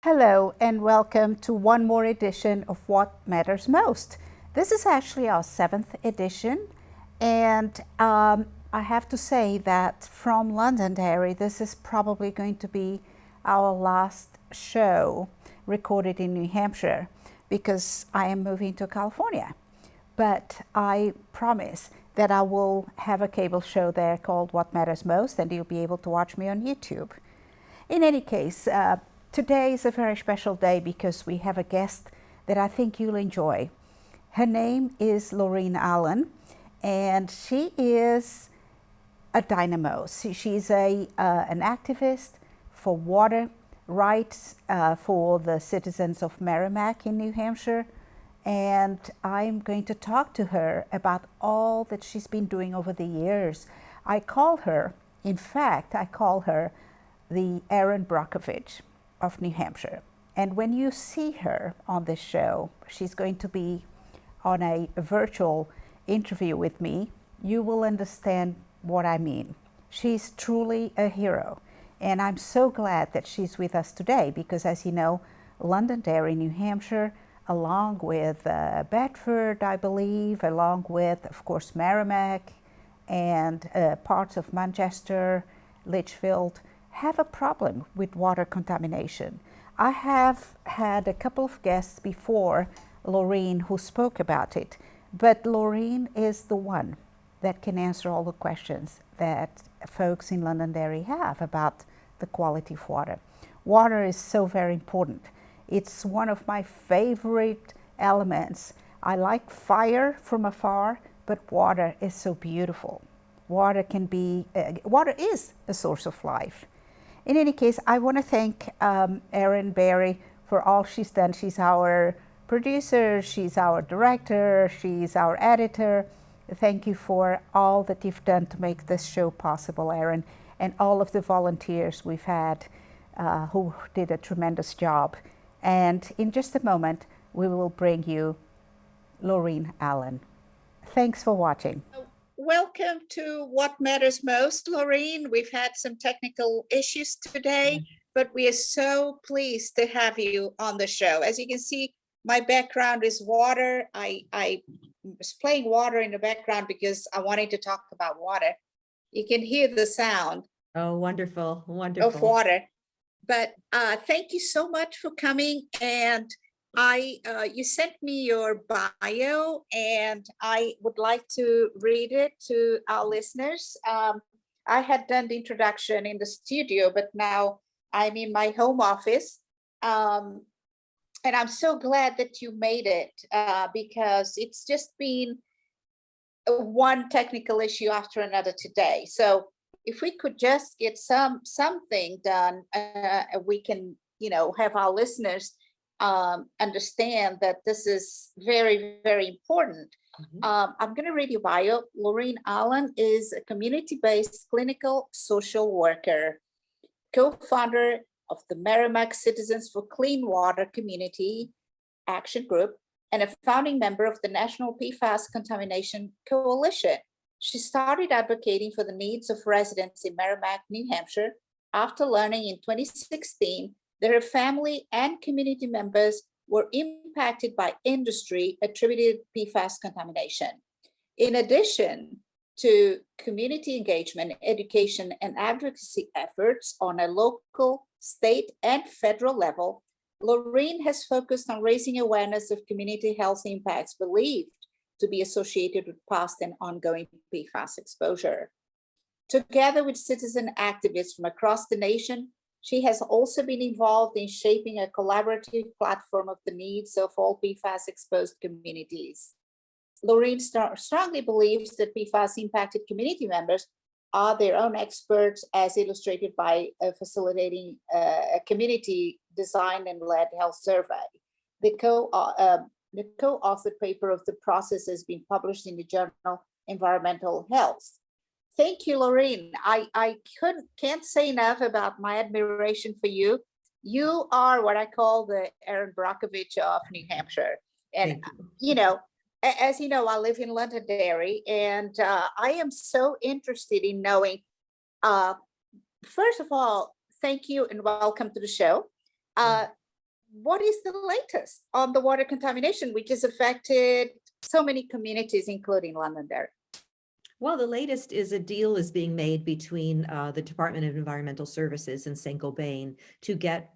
Hello, and welcome to one more edition of What Matters Most. This is actually our seventh edition, and I have to say that from Londonderry, this is probably going to be our last show recorded in New Hampshire because I am moving to California. But I promise that I will have a cable show there called What Matters Most, and you'll be able to watch me on YouTube. In any case, today is a very special day because we have a guest that I think you'll enjoy. Her name is Laurene Allen, and she is a dynamo. She's an activist for water rights for the citizens of Merrimack in New Hampshire. And I'm going to talk to her about all that she's been doing over the years. I call her the Erin Brockovich of New Hampshire. And when you see her on this show, she's going to be on a virtual interview with me. You will understand what I mean. She's truly a hero. And I'm so glad that she's with us today because, as you know, Londonderry, New Hampshire, along with Bedford, I believe, along with, of course, Merrimack and parts of Manchester, Litchfield, have a problem with water contamination. I have had a couple of guests before Laurene who spoke about it, but Laurene is the one that can answer all the questions that folks in Londonderry have about the quality of water. Water is so very important. It's one of my favorite elements. I like fire from afar, but water is so beautiful. Water is a source of life. In any case, I want to thank Erin Berry for all she's done. She's our producer, she's our director, she's our editor. Thank you for all that you've done to make this show possible, Erin, and all of the volunteers we've had who did a tremendous job. And in just a moment, we will bring you Laurene Allen. Thanks for watching. Welcome to What Matters Most, Laurene. We've had some technical issues today, but we are so pleased to have you on the show. As you can see, my background is water. I was playing water in the background because I wanted to talk about water. You can hear the sound. Oh, wonderful, wonderful. Of water. But thank you so much for coming. And you sent me your bio, and I would like to read it to our listeners. I had done the introduction in the studio, but now I'm in my home office. And I'm so glad that you made it because it's just been one technical issue after another today. So if we could just get something done, we can, have our listeners understand that this is very, very important. I'm going to read your bio. Laurene Allen is a community-based clinical social worker, co-founder of the Merrimack Citizens for Clean Water Community Action Group, and a founding member of the National PFAS Contamination Coalition. She started advocating for the needs of residents in Merrimack, New Hampshire, after learning in 2016 that her family and community members were impacted by industry attributed PFAS contamination. In addition to community engagement, education, and advocacy efforts on a local, state, and federal level, Laurene has focused on raising awareness of community health impacts believed to be associated with past and ongoing PFAS exposure. Together with citizen activists from across the nation, she has also been involved in shaping a collaborative platform of the needs of all PFAS exposed communities. Laurene strongly believes that PFAS impacted community members are their own experts, as illustrated by facilitating a community designed and led health survey. The co-authored paper of the process has been published in the journal Environmental Health. Thank you, Laurene. I can't say enough about my admiration for you. You are what I call the Erin Brockovich of New Hampshire. And, as you know, I live in Londonderry, and I am so interested in knowing, first of all, thank you and welcome to the show. what is the latest on the water contamination, which has affected so many communities, including Londonderry? Well, the latest is a deal is being made between the Department of Environmental Services and Saint-Gobain to get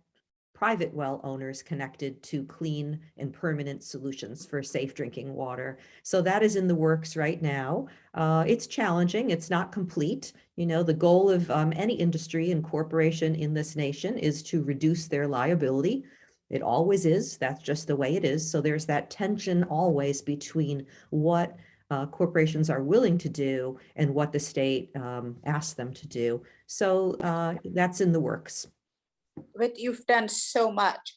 private well owners connected to clean and permanent solutions for safe drinking water. So that is in the works right now. It's challenging. It's not complete. You know, the goal of any industry and corporation in this nation is to reduce their liability. It always is. That's just the way it is. So there's that tension always between what corporations are willing to do and what the state asks them to do. So that's in the works. But you've done so much.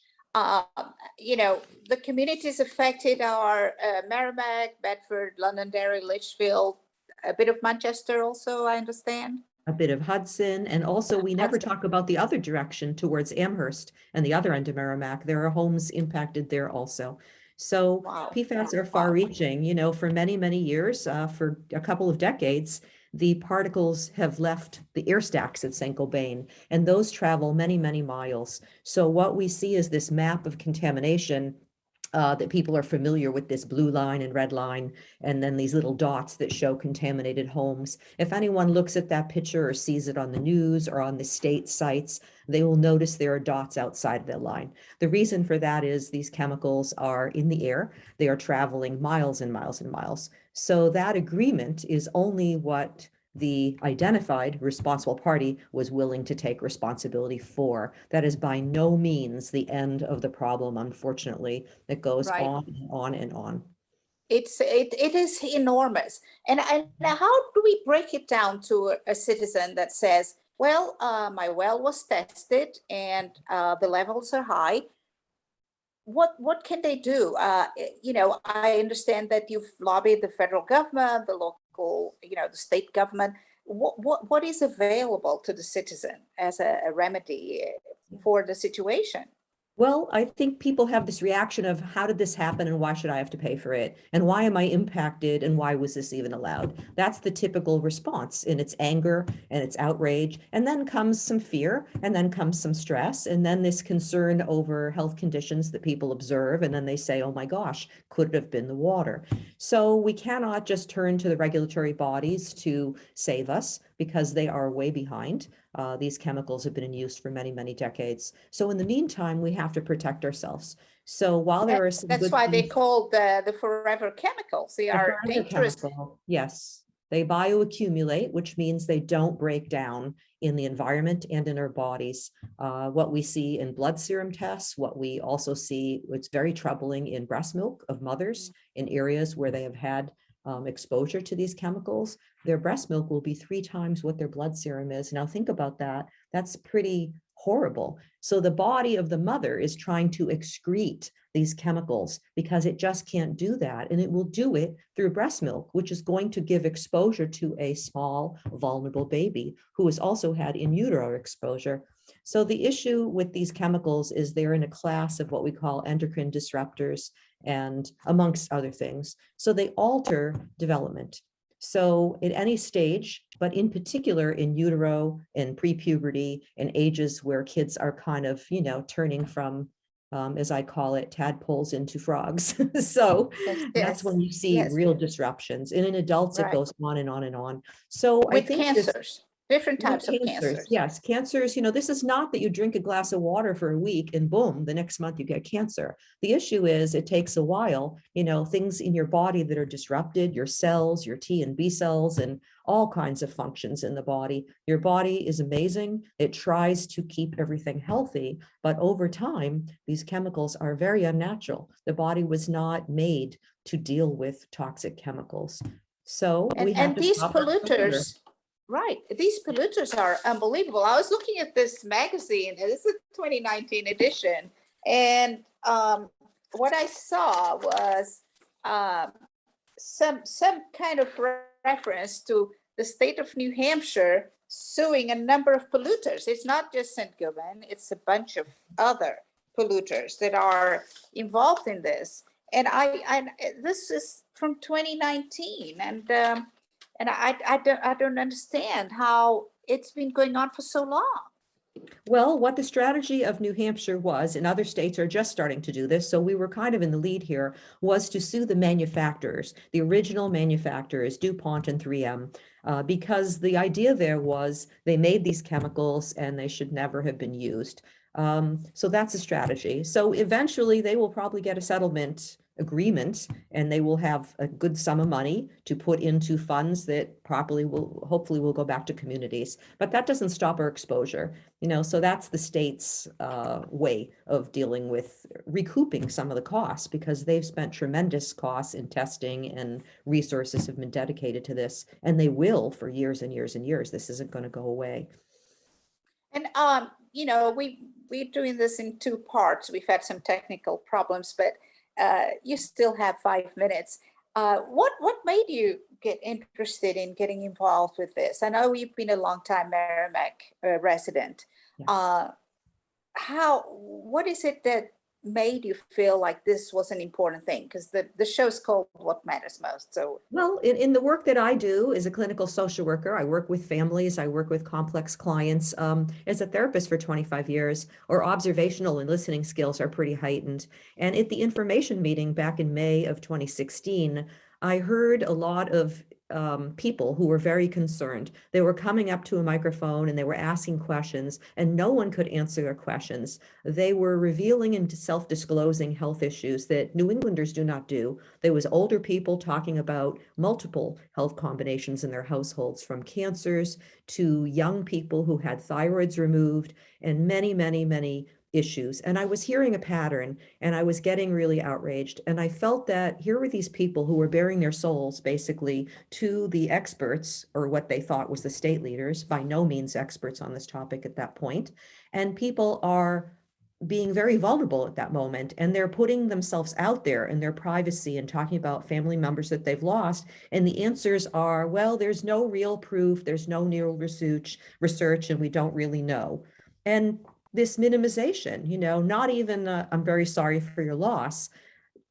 You know, the communities affected are Merrimack, Bedford, Londonderry, Litchfield, a bit of Manchester also, I understand. A bit of Hudson, and also we never talk about the other direction towards Amherst and the other end of Merrimack. There are homes impacted there also. So Wow. PFAS are far-reaching. You know, for many, many years, for a couple of decades, the particles have left the air stacks at Saint-Gobain, and those travel many, many miles. So what we see is this map of contamination that people are familiar with, this blue line and red line, and then these little dots that show contaminated homes. If anyone looks at that picture or sees it on the news or on the state sites, they will notice there are dots outside the line. The reason for that is these chemicals are in the air. They are traveling miles and miles and miles. So that agreement is only what the identified responsible party was willing to take responsibility for. That is by no means the end of the problem, unfortunately. It goes on and on and on. It is enormous. And how do we break it down to a citizen that says, well, my well was tested and the levels are high. What can they do? You know, I understand that you've lobbied the federal government, the local, you know, the state government. What is available to the citizen as a remedy for the situation? Well, I think people have this reaction of how did this happen and why should I have to pay for it? And why am I impacted and why was this even allowed? That's the typical response, and it's anger and it's outrage. And then comes some fear, and then comes some stress, and then this concern over health conditions that people observe. And then they say, oh my gosh, could it have been the water? So we cannot just turn to the regulatory bodies to save us because they are way behind. These chemicals have been in use for many, many decades. So in the meantime, we have to protect ourselves. So while there are some That's why they call the forever chemicals. They are dangerous. Yes, they bioaccumulate, which means they don't break down in the environment and in our bodies. What we see in blood serum tests, what we also see, it's very troubling in breast milk of mothers in areas where they have had exposure to these chemicals, their breast milk will be 3 times what their blood serum is. Now think about that. That's pretty horrible. So the body of the mother is trying to excrete these chemicals because it just can't do that. And it will do it through breast milk, which is going to give exposure to a small, vulnerable baby who has also had in utero exposure. So the issue with these chemicals is they're in a class of what we call endocrine disruptors, and amongst other things. So they alter development. So at any stage, but in particular in utero and pre-puberty and ages where kids are kind of, you know, turning from, as I call it, tadpoles into frogs. So that's when you see real disruptions. And in adults, it goes on and on and on. So with I think cancers. Different types of cancers. Yes, cancers, you know, this is not that you drink a glass of water for a week and boom, the next month you get cancer. The issue is it takes a while, you know, things in your body that are disrupted, your cells, your T and B cells, and all kinds of functions in the body. Your body is amazing. It tries to keep everything healthy, but over time, these chemicals are very unnatural. The body was not made to deal with toxic chemicals. So we have to these polluters. Right. These polluters are unbelievable. I was looking at this magazine, and this is a 2019 edition, and what I saw was some kind of reference to the state of New Hampshire suing a number of polluters. It's not just Saint-Gobain, it's a bunch of other polluters that are involved in this. And this is from 2019, and I don't understand how it's been going on for so long. Well, what the strategy of New Hampshire was, and other states are just starting to do this, so we were kind of in the lead here, was to sue the manufacturers, the original manufacturers, DuPont and 3M, because the idea there was they made these chemicals and they should never have been used. So that's a strategy. So eventually they will probably get a settlement agreement and they will have a good sum of money to put into funds that properly will hopefully will go back to communities. But that doesn't stop our exposure. So that's the state's way of dealing with recouping some of the costs because they've spent tremendous costs in testing and resources have been dedicated to this, and they will for years and years and years. This isn't going to go away. And we're doing this in two parts. We've had some technical problems, but you still have 5 minutes. What made you get interested in getting involved with this? I know you've been a long time Merrimack resident. Yeah. What is it that made you feel like this was an important thing? Because the show's called What Matters Most. So, well, in the work that I do as a clinical social worker, I work with families, I work with complex clients. As a therapist for 25 years, our observational and listening skills are pretty heightened. And at the information meeting back in May of 2016, I heard a lot of people who were very concerned. They were coming up to a microphone and they were asking questions, and no one could answer their questions. They were revealing and self-disclosing health issues that New Englanders do not do. There was older people talking about multiple health combinations in their households, from cancers to young people who had thyroids removed, and many, many, many issues. And I was hearing a pattern and I was getting really outraged. And I felt that here were these people who were bearing their souls basically to the experts, or what they thought was the state leaders, by no means experts on this topic at that point. And people are being very vulnerable at that moment, and they're putting themselves out there in their privacy and talking about family members that they've lost. And the answers are, well, there's no real proof, there's no real research, and we don't really know. And this minimization, not even I'm very sorry for your loss,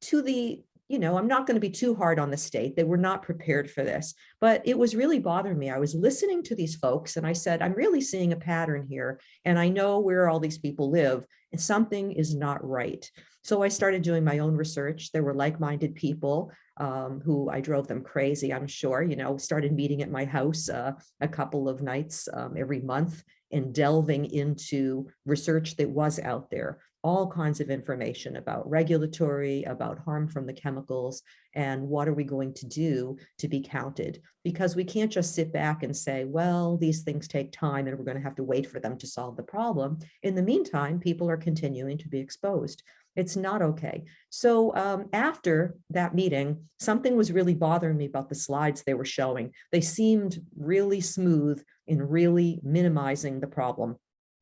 to the, I'm not going to be too hard on the state. They were not prepared for this, but it was really bothering me. I was listening to these folks and I said, I'm really seeing a pattern here. And I know where all these people live and something is not right. So I started doing my own research. There were like-minded people who I drove them crazy, I'm sure, started meeting at my house a couple of nights every month and delving into research that was out there, all kinds of information about regulatory, about harm from the chemicals, and what are we going to do to be counted? Because we can't just sit back and say, well, these things take time and we're going to have to wait for them to solve the problem. In the meantime, people are continuing to be exposed. It's not okay. So after that meeting, something was really bothering me about the slides they were showing. They seemed really smooth in really minimizing the problem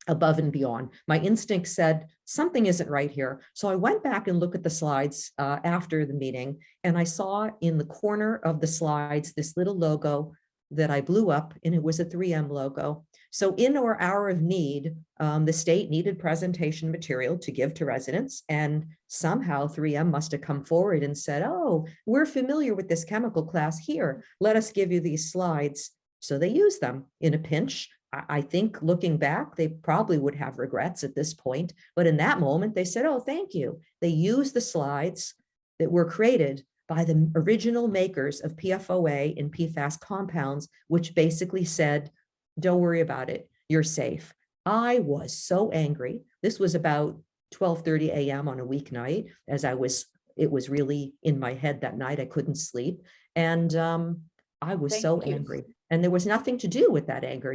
above and beyond. My instinct said something isn't right here. So I went back and looked at the slides after the meeting, and I saw in the corner of the slides this little logo that I blew up, and it was a 3M logo. So in our hour of need, the state needed presentation material to give to residents, and somehow 3M must have come forward and said, oh, we're familiar with this chemical class here. Let us give you these slides. So they used them in a pinch. I think looking back, they probably would have regrets at this point. But in that moment, they said, oh, thank you. They used the slides that were created by the original makers of PFOA and PFAS compounds, which basically said, don't worry about it, you're safe. I was so angry. This was about 12:30 a.m. on a weeknight, it was really in my head that night. I couldn't sleep. And I was so angry. And there was nothing to do with that anger.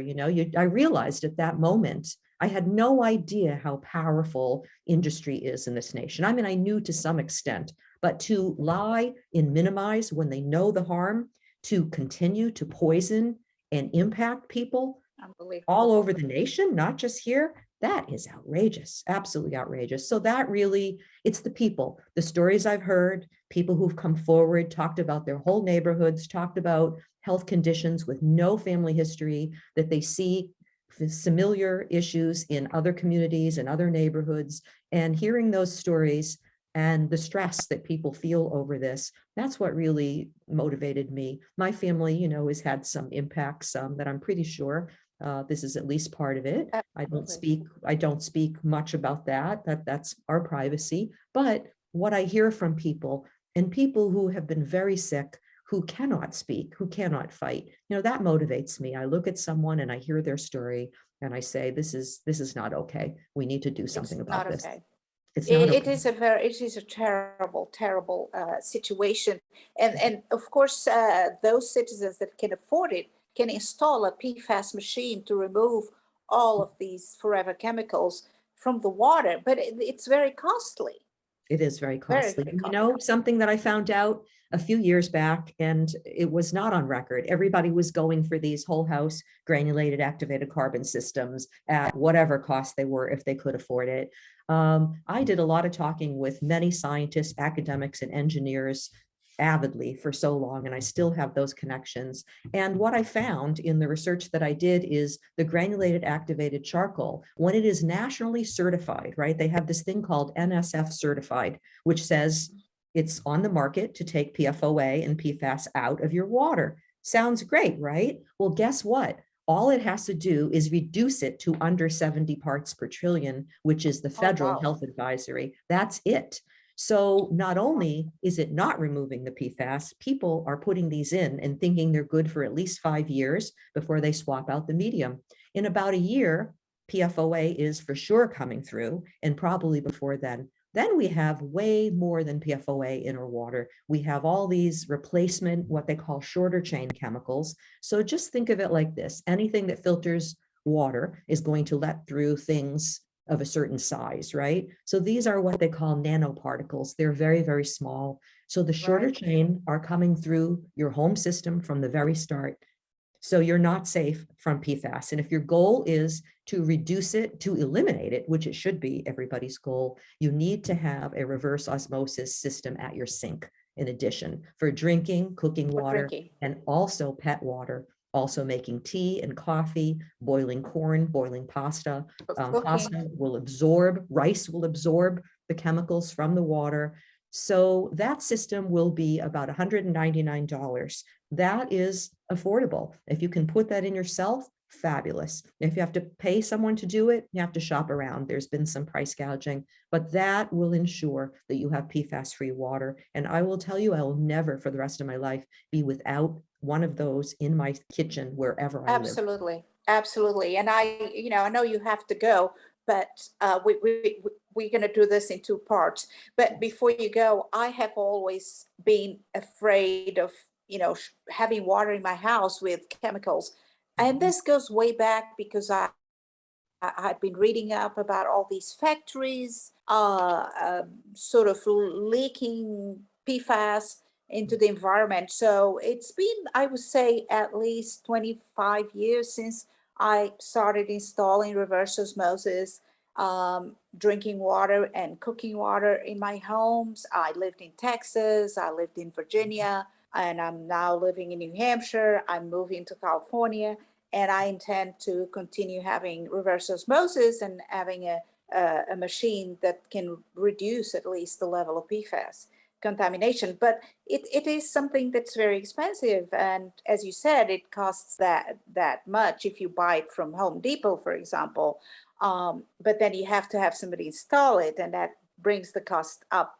I realized at that moment, I had no idea how powerful industry is in this nation. I mean, I knew to some extent, but to lie and minimize when they know the harm, to continue to poison and impact people all over the nation, not just here, that is outrageous, absolutely outrageous. So that really, it's the people, the stories I've heard, people who've come forward, talked about their whole neighborhoods, talked about health conditions with no family history, that they see familiar issues in other communities and other neighborhoods, and hearing those stories and the stress that people feel over this, that's what really motivated me. My family, has had some impacts that I'm pretty sure This is at least part of it. Absolutely. I don't speak much about that. That's our privacy. But what I hear from people, and people who have been very sick, who cannot speak, who cannot fight, that motivates me. I look at someone and I hear their story and I say, this is not okay. We need to do It's something not about this. okay. It's not okay. It is a terrible, terrible situation. And of course, those citizens that can afford it can install a PFAS machine to remove all of these forever chemicals from the water, but it's very costly, It is very very, costly. very And costly. something that I found out a few years back, and it was not on record. Everybody was going for these whole house granulated activated carbon systems at whatever cost they were, if they could afford it. I did a lot of talking with many scientists, academics, and engineers avidly for so long, and I still have those connections. And what I found in the research that I did is the granulated activated charcoal, when it is nationally certified, right? They have this thing called NSF certified, which says it's on the market to take PFOA and PFAS out of your water. Sounds great, right? Well, guess what? All it has to do is reduce it to under 70 parts per trillion, which is the Oh, federal wow. health advisory. That's it. So not only is it not removing the PFAS, people are putting these in and thinking they're good for at least 5 years before they swap out the medium. In about a year, PFOA is for sure coming through, and probably before then. Then we have way more than PFOA in our water. We have all these replacement, what they call shorter chain chemicals. So just think of it like this. Anything that filters water is going to let through things of a certain size, right? So these are what they call nanoparticles. They're very, very small. So the shorter Right. chain are coming through your home system from the very start. So you're not safe from PFAS. And if your goal is to reduce it, to eliminate it, which it should be everybody's goal, you need to have a reverse osmosis system at your sink in addition for drinking, cooking For water, drinking. and also pet water, also making tea and coffee, boiling corn, boiling pasta. For cooking. Pasta will absorb, rice will absorb the chemicals from the water. So that system will be about $199. That is affordable. If you can put that in yourself, fabulous. If you have to pay someone to do it, you have to shop around. There's been some price gouging, but that will ensure that you have PFAS-free water. And I will tell you, I will never for the rest of my life be without one of those in my kitchen wherever I live. Absolutely, absolutely. And I know you have to go, but we're going to do this in two parts. But before you go, I have always been afraid of, having water in my house with chemicals. And this goes way back because I've been reading up about all these factories sort of leaking PFAS into the environment. So it's been, I would say, at least 25 years since I started installing reverse osmosis drinking water and cooking water in my homes. I lived in Texas, I lived in Virginia, and I'm now living in New Hampshire. I'm moving to California, and I intend to continue having reverse osmosis and having a machine that can reduce at least the level of PFAS contamination. But it is something that's very expensive. And as you said, it costs that much if you buy it from Home Depot, for example. But then you have to have somebody install it, and that brings the cost up,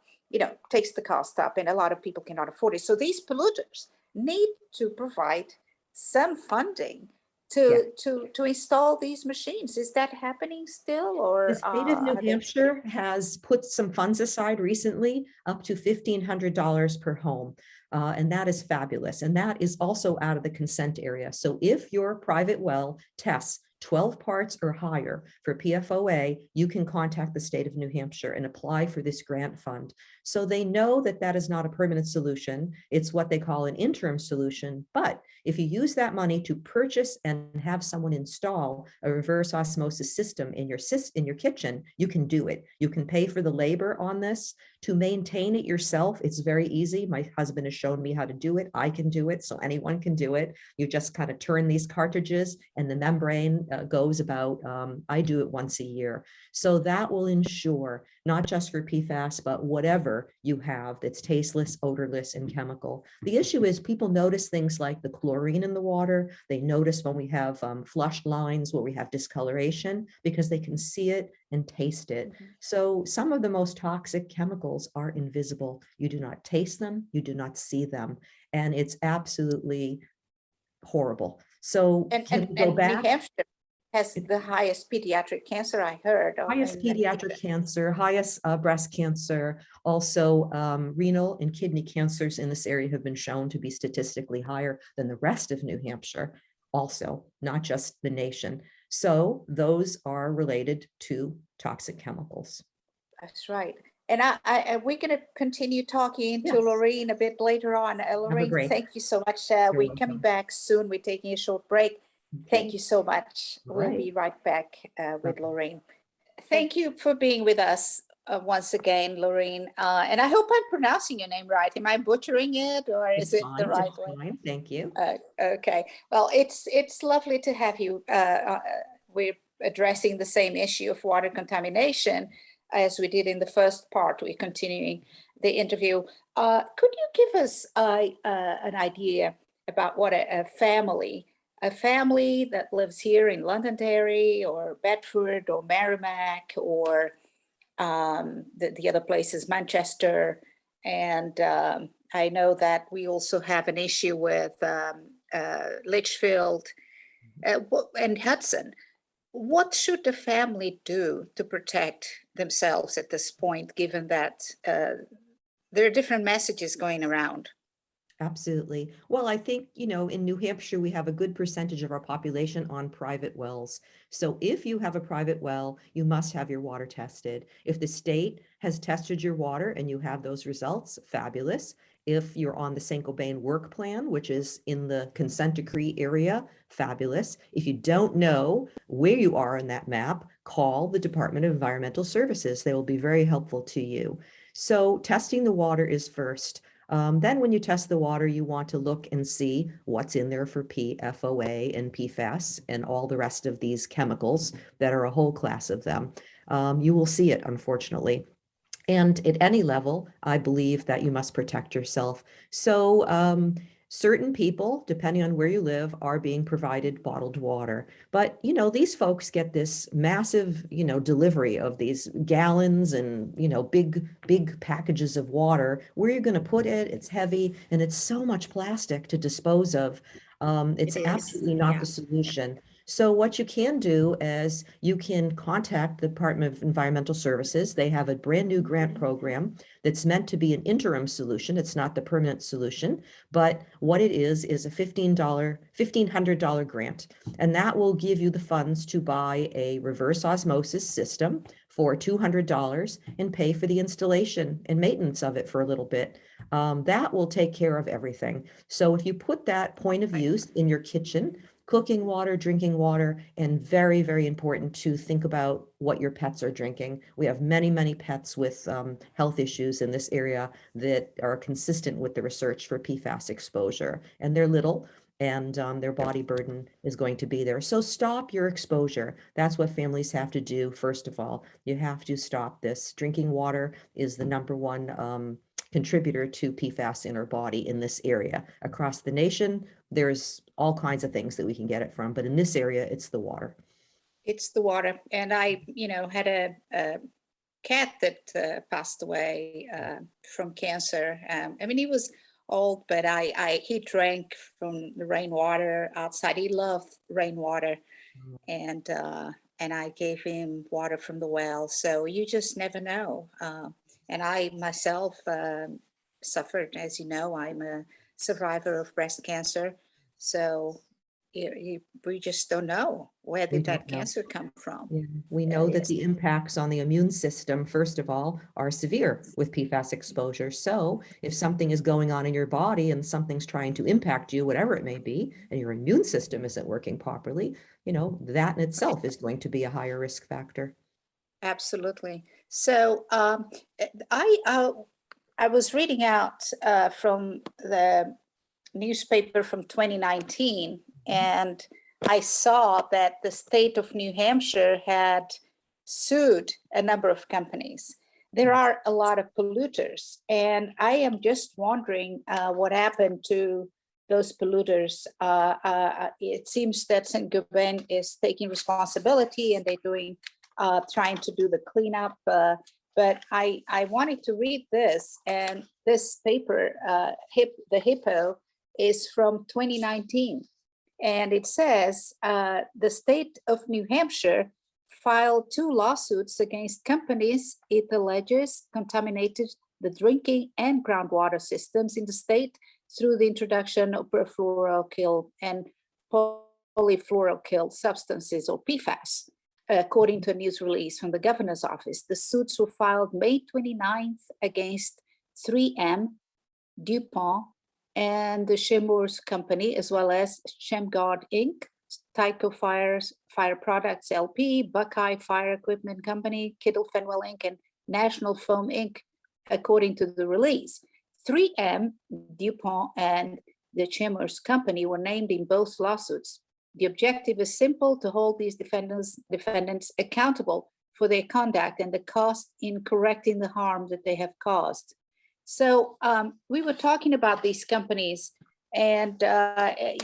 takes the cost up, and a lot of people cannot afford it. So these polluters need to provide some funding to install these machines. Is that happening still, The or state of New are they? Hampshire has put some funds aside recently, up to $1,500 per home. And that is fabulous. And that is also out of the consent area. So if your private well tests 12 parts or higher for PFOA, you can contact the state of New Hampshire and apply for this grant fund. So they know that that is not a permanent solution. It's what they call an interim solution. But if you use that money to purchase and have someone install a reverse osmosis system in your kitchen, you can do it. You can pay for the labor on this. To maintain it yourself, it's very easy. My husband has shown me how to do it. I can do it, so anyone can do it. You just kind of turn these cartridges and the membrane goes about, I do it once a year. So that will ensure not just for PFAS, but whatever you have that's tasteless, odorless, and chemical. The issue is people notice things like the chlorine in the water. They notice when we have flushed lines where we have discoloration because they can see it and taste it. So some of the most toxic chemicals are invisible. You do not taste them, you do not see them, and it's absolutely horrible. So can we go And New back? Hampshire has the highest pediatric cancer, I heard. Highest pediatric cancer, highest breast cancer, also renal and kidney cancers in this area have been shown to be statistically higher than the rest of New Hampshire, also, not just the nation. So those are related to toxic chemicals. That's right. And we're going to continue talking to Yes. Laurene a bit later on. Laurene, break. thank you so much. You're We're coming welcome. back soon. We're taking a short break. Thank you so much. We'll Right. be right back with Okay. Laurene. Thank you for being with us once again, Laurene. And I hope I'm pronouncing your name right. Am I butchering it, or is it the right way? Fine. Thank you. Okay. Well, it's lovely to have you. We're addressing the same issue of water contamination as we did in the first part. We're continuing the interview. Could you give us an idea about what a family that lives here in Londonderry or Bedford or Merrimack or the other places, Manchester, and I know that we also have an issue with Litchfield and Hudson. What should the family do to protect themselves at this point, given that there are different messages going around? Absolutely. Well, I think, in New Hampshire, we have a good percentage of our population on private wells. So if you have a private well, you must have your water tested. If the state has tested your water and you have those results, fabulous. If you're on the Saint-Gobain work plan, which is in the consent decree area, fabulous. If you don't know where you are in that map, call the Department of Environmental Services. They will be very helpful to you. So testing the water is first. Then when you test the water, you want to look and see what's in there for PFOA and PFAS and all the rest of these chemicals that are a whole class of them. You will see it, unfortunately. And at any level, I believe that you must protect yourself. So certain people, depending on where you live, are being provided bottled water. But, these folks get this massive, delivery of these gallons and, big packages of water. Where you're going to put it, it's heavy, and it's so much plastic to dispose of. It's absolutely not the solution. So what you can do is you can contact the Department of Environmental Services. They have a brand new grant program that's meant to be an interim solution. It's not the permanent solution, but what it is a $1,500 grant. And that will give you the funds to buy a reverse osmosis system for $200 and pay for the installation and maintenance of it for a little bit. That will take care of everything. So if you put that point of use in your kitchen, cooking water, drinking water, and very, very important to think about what your pets are drinking. We have many, many pets with health issues in this area that are consistent with the research for PFAS exposure, and they're little, and their body burden is going to be there. So stop your exposure. That's what families have to do. First of all, you have to stop this. Drinking water is the number one contributor to PFAS in our body in this area. Across the nation, there's all kinds of things that we can get it from, but in this area, it's the water. It's the water. And I, had a cat that passed away from cancer. He was old, but he drank from the rainwater outside. He loved rainwater, and I gave him water from the well. So you just never know. And I myself suffered, as you know, I'm a survivor of breast cancer. So we just don't know where did that cancer come from. Yeah. We know that the impacts on the immune system, first of all, are severe with PFAS exposure. So if something is going on in your body and something's trying to impact you, whatever it may be, and your immune system isn't working properly, that in itself is going to be a higher risk factor. Absolutely. So I was reading out from the newspaper from 2019, and I saw that the state of New Hampshire had sued a number of companies. There are a lot of polluters, and I am just wondering what happened to those polluters. It seems that Saint-Gobain is taking responsibility and they're doing, trying to do the cleanup. But I wanted to read this, and this paper, the HIPPO, is from 2019. And it says the state of New Hampshire filed 2 lawsuits against companies it alleges contaminated the drinking and groundwater systems in the state through the introduction of perfluoroalkyl and polyfluoroalkyl substances, or PFAS, according to a news release from the governor's office. The suits were filed May 29th against 3M, DuPont, and the Chemours Company, as well as Chemguard Inc., Tyco Fire Products LP, Buckeye Fire Equipment Company, Kittle Fenwell Inc., and National Foam Inc., according to the release. 3M, DuPont, and the Chemours Company were named in both lawsuits. The objective is simple: to hold these defendants accountable for their conduct and the cost in correcting the harm that they have caused. So we were talking about these companies, and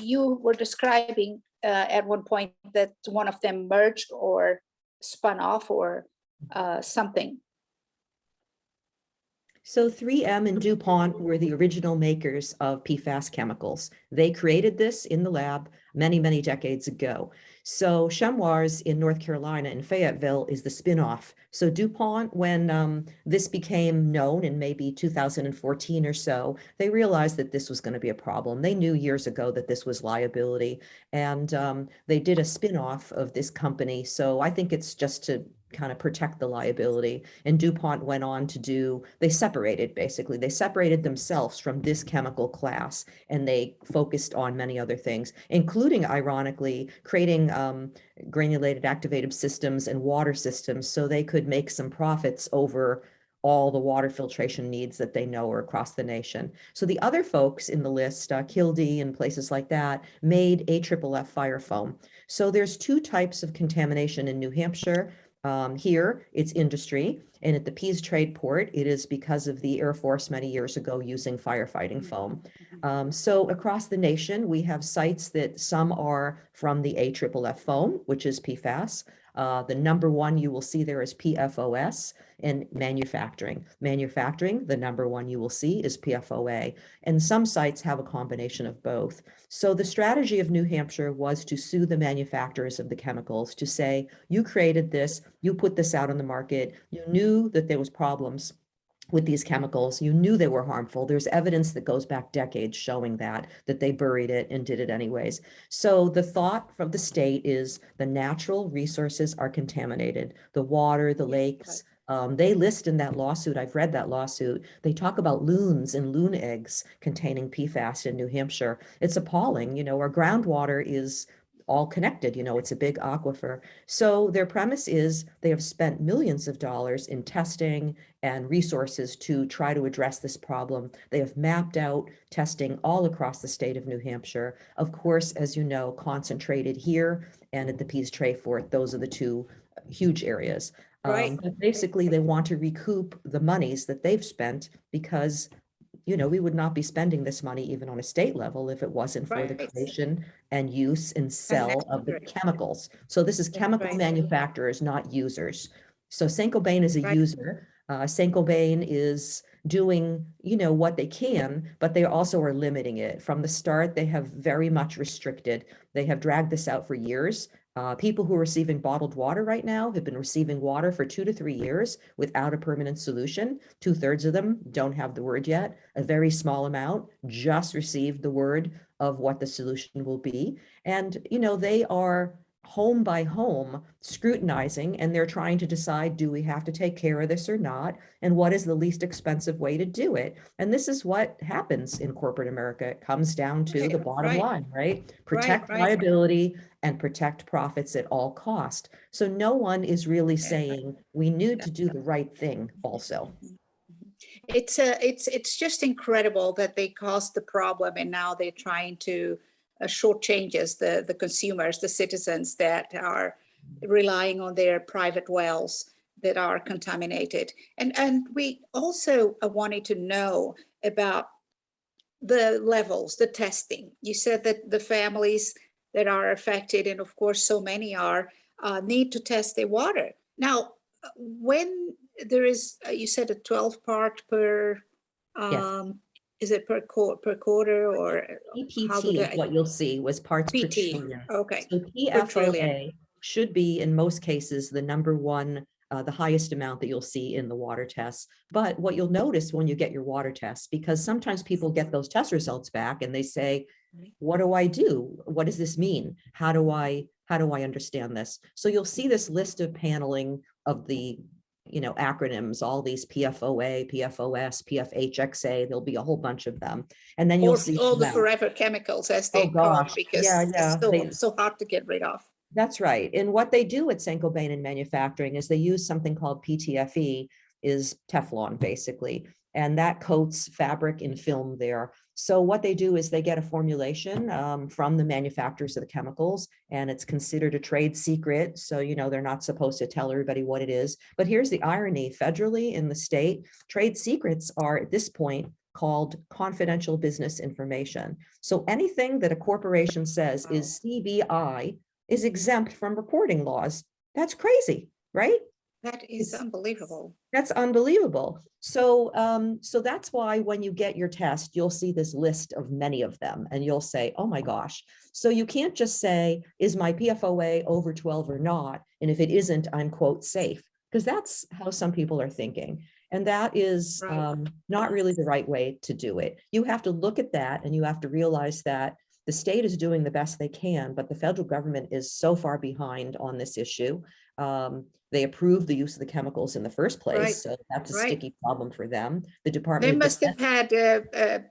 you were describing at one point that one of them merged or spun off or something. So 3M and DuPont were the original makers of PFAS chemicals. They created this in the lab many, many decades ago. So Chemours in North Carolina, in Fayetteville, is the spinoff. So DuPont, when this became known in maybe 2014 or so, they realized that this was going to be a problem. They knew years ago that this was liability, and they did a spinoff of this company. So I think it's just to kind of protect the liability. And DuPont went on to do, they separated themselves from this chemical class, and they focused on many other things, including, ironically, creating granulated activated systems and water systems so they could make some profits over all the water filtration needs that they know are across the nation. So the other folks in the list, Kildee and places like that, made AFFF fire foam. So there's 2 types of contamination in New Hampshire. Here, it's industry, and at the Pease Trade Port, it is because of the Air Force many years ago using firefighting foam. So across the nation, we have sites that some are from the AFFF foam, which is PFAS. The number 1 you will see there is PFOS, and manufacturing. Manufacturing, the number 1 you will see is PFOA. And some sites have a combination of both. So the strategy of New Hampshire was to sue the manufacturers of the chemicals, to say, you created this, you put this out on the market, you knew that there was problems with these chemicals, you knew they were harmful. There's evidence that goes back decades showing that they buried it and did it anyways. So the thought from the state is the natural resources are contaminated, the water, the lakes. They list in that lawsuit, I've read that lawsuit, they talk about loons and loon eggs containing PFAS in New Hampshire. It's appalling. You know, our groundwater is all connected, you know, it's a big aquifer. So their premise is they have spent millions of dollars in testing and resources to try to address this problem. They have mapped out testing all across the state of New Hampshire. Of course, as you know, concentrated here and at the Pease Trade Port. Those are the 2 huge areas. Right. But basically, they want to recoup the monies that they've spent, because you know, we would not be spending this money even on a state level if it wasn't for the creation and use and sell of the chemicals. So this is chemical manufacturers, not users. So Saint-Gobain is a user. Saint-Gobain is doing, you know, what they can, but they also are limiting it. From the start, they have very much restricted. They have dragged this out for years. People who are receiving bottled water right now have been receiving water for 2 to 3 years without a permanent solution. 2/3 of them don't have the word yet. A very small amount just received the word of what the solution will be. And, you know, they are home by home scrutinizing, and they're trying to decide, do we have to take care of this or not? And what is the least expensive way to do it? And this is what happens in corporate America. It comes down to the bottom line, right? Protect liability and protect profits at all cost. So no one is really saying we need to do the right thing also. It's just incredible that they caused the problem, and now they're trying to shortchanges the consumers, the citizens that are relying on their private wells that are contaminated. And we also wanted to know about the levels, the testing. You said that the families that are affected, and of course so many are, need to test their water. Now, when there is, you said a 12 part per, Yes. is it per quarter, or how do PPT is they, what you'll see was parts per PT? trillion. Okay, So per trillion. PFOA should be in most cases the number one, the highest amount that you'll see in the water tests. But what you'll notice when you get your water tests, because sometimes people get those test results back and they say, what do I do? What does this mean? How do I understand this? So you'll see this list of paneling of the acronyms, all these PFOA, PFOS, PFHXA, there'll be a whole bunch of them. And then you'll see all the them. forever chemicals, as Oh they call, gosh, because yeah, it's so hard to get rid of. that's right. And what they do at Saint-Gobain in manufacturing is they use something called PTFE, is Teflon basically, and that coats fabric in film there. So what they do is they get a formulation from the manufacturers of the chemicals, and it's considered a trade secret. So, they're not supposed to tell everybody what it is. But here's the irony: federally in the state, trade secrets are at this point called confidential business information. So anything that a corporation says is CBI is exempt from reporting laws. That's crazy, right? That is unbelievable. That's unbelievable. So, so that's why when you get your test, you'll see this list of many of them, and you'll say, "Oh my gosh!" So you can't just say, "Is my PFOA over 12 or not?" And if it isn't, I'm quote safe, because that's how some people are thinking, and that is not really the right way to do it. You have to look at that, and you have to realize that the state is doing the best they can, but the federal government is so far behind on this issue. They approved the use of the chemicals in the first place, so that's a sticky problem for them. The Department They must have had, the